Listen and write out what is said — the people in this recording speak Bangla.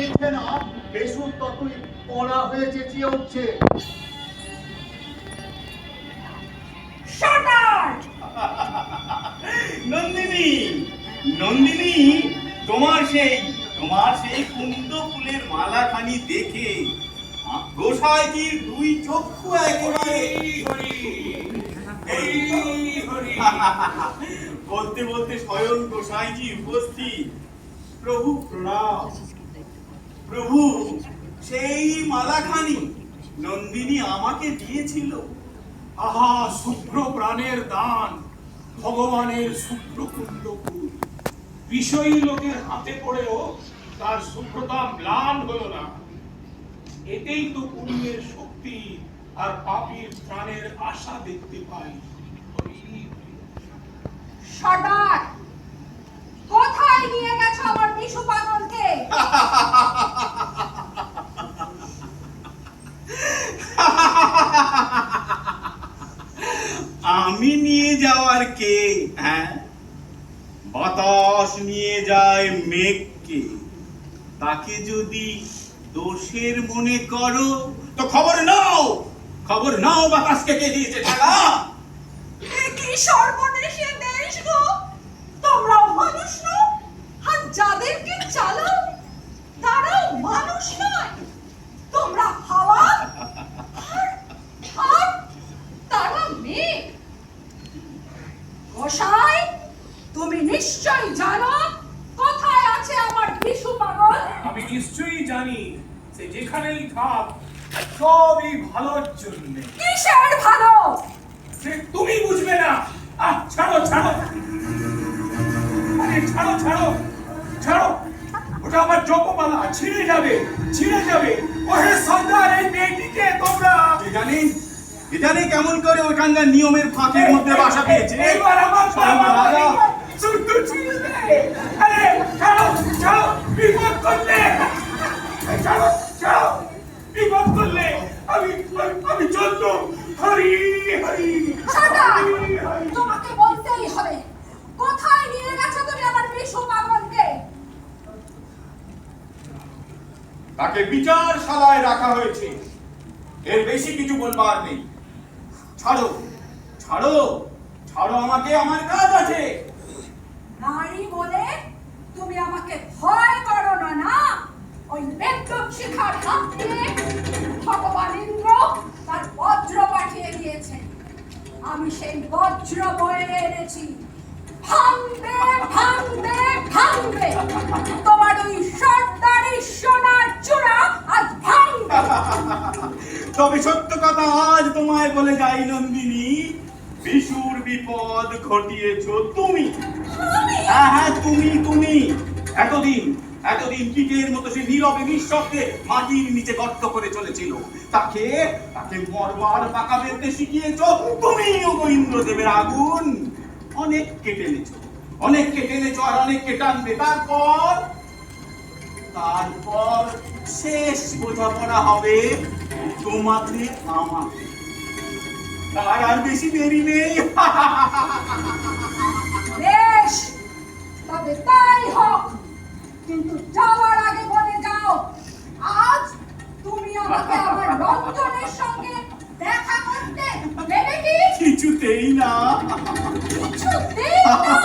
নিচ্ছে না, বেসুর ততই পড়া হয়ে চেঁচিয়ে উঠছে। নন্দিনী, নন্দিনী, তোমার সেই কুন্দ ফুলের মালাখানি দেখে গোসাইজির দুই চক্ষু একেবারে বলতে বলতে স্বয়ং গোসাইজি উপস্থিত। প্রভু প্রণাম। প্রভু, সেই মালাখানি নন্দিনী আমাকে দিয়েছিল। আহা, শুভ্র প্রাণের দান, ভগবানের শুভ্র কুন্দ ফুল। বিষয়ী লোকের হাতে পড়েও তার শুভ্রতা ম্লান হলো না। এতেই তো পুণ্যের শক্তি আর পাপীর প্রাণের আশা দেখতে পাই। সর্দার, কোথায় নিয়ে গেছো আমার বিশু পাগলকে? আমি নিয়ে যাওয়ার কে? হ্যাঁ, বাতাস নিয়ে যায় মেঘকে। তাকে যদি দোষের মনে করো তো খবর নাও, খবর নাও বাতাসকে কে দিয়েছে ঠেলা। কি সর্বনেশে দেশ গো! তোমরাও মানুষ নও, আর যাদেরকে চালাও তারাও মানুষ নয়। তোমরা হাওয়া আর তারা মেঘ। গোসাই, তুমি নিশ্চয়ই জানো কোথায় আছে আমার বিশু পাগল। আমি নিশ্চয়ই জানি, সে যেখানেই থাক সবই ভালোর জন্য। কিসের ভালো? সে তুমি বুঝবে না। ছাড়ো ছাড়ো, আরে ছাড়ো ছাড়ো ছাড়ো, ওটা আমার জপমালা, ছিঁড়ে যাবে ছিঁড়ে যাবে। ওহে সর্দার, এই মেয়েটিকে তোমরা কে জানে কেমন করে ওখানকার নিয়মের ফাঁকের মধ্যে বাসা পেয়েছে। এবার আমার বাবা শুদ্ধ ছিঁড়ে দেয়। আরে ছাড়ো ছাড়ো, বিপদ করলে ছাড়ো ছাড়ো, বিপদ করলে আমি চলতো। হরি হরি। সর্দার, তোমাকে বলতেই হবে, কোথায় নিয়ে গেছো তুমি আমার বিশু পাগলকে? তাকে বিচারশালায় রাখা হয়েছে, এর বেশি কিছু বলবার নেই। ছাড়ো ছাড়ো ছাড়ো আমাকে, আমার কাজ আছে। নারী বলে তুমি আমাকে ভয় করো না, না? ওই বিক্রম শিখার হাত দিয়ে ভগবান ইন্দ্র তার বজ্র পাঠিয়ে দিয়েছেন। আমি সেই বজ্র বয়ে এনেছি। ভাঙবে ভাঙবে ভাঙবে, তোমার ওই সর্দারি সোনার চূড়া আজ ভাঙবে। তবে সত্য কথা আজ তোমায় বলে যাই নন্দিনী, বিশুর বিপদ ঘটিয়েছো তুমি। হ্যাঁ হ্যাঁ, তুমি তুমি। এতদিন এতদিন কীটের মতো সে নীরবে নিঃশব্দে মাটির নিচে গর্ত করে চলেছিল। তাকে তাকে মরবার পাকা বেরতে শিখিয়েছো তুমি। ইন্দ্রদেবের আগুন অনেককে টেনেছো, অনেককে টেনেছো আর অনেককে টানবে। তারপর তারপর শেষ বোঝাপড়া হবে তোমাকে আমাকে। তার আর বেশি দেরি নেই। বেশ, তবে তাই হোক, কিন্তু যাওয়ার আগে বলে যাও, আজ তুমি আমাকে আমার রঞ্জনের সঙ্গে দেখা করতে দেবে কি? কিছুতেই না। কিছুতেই না?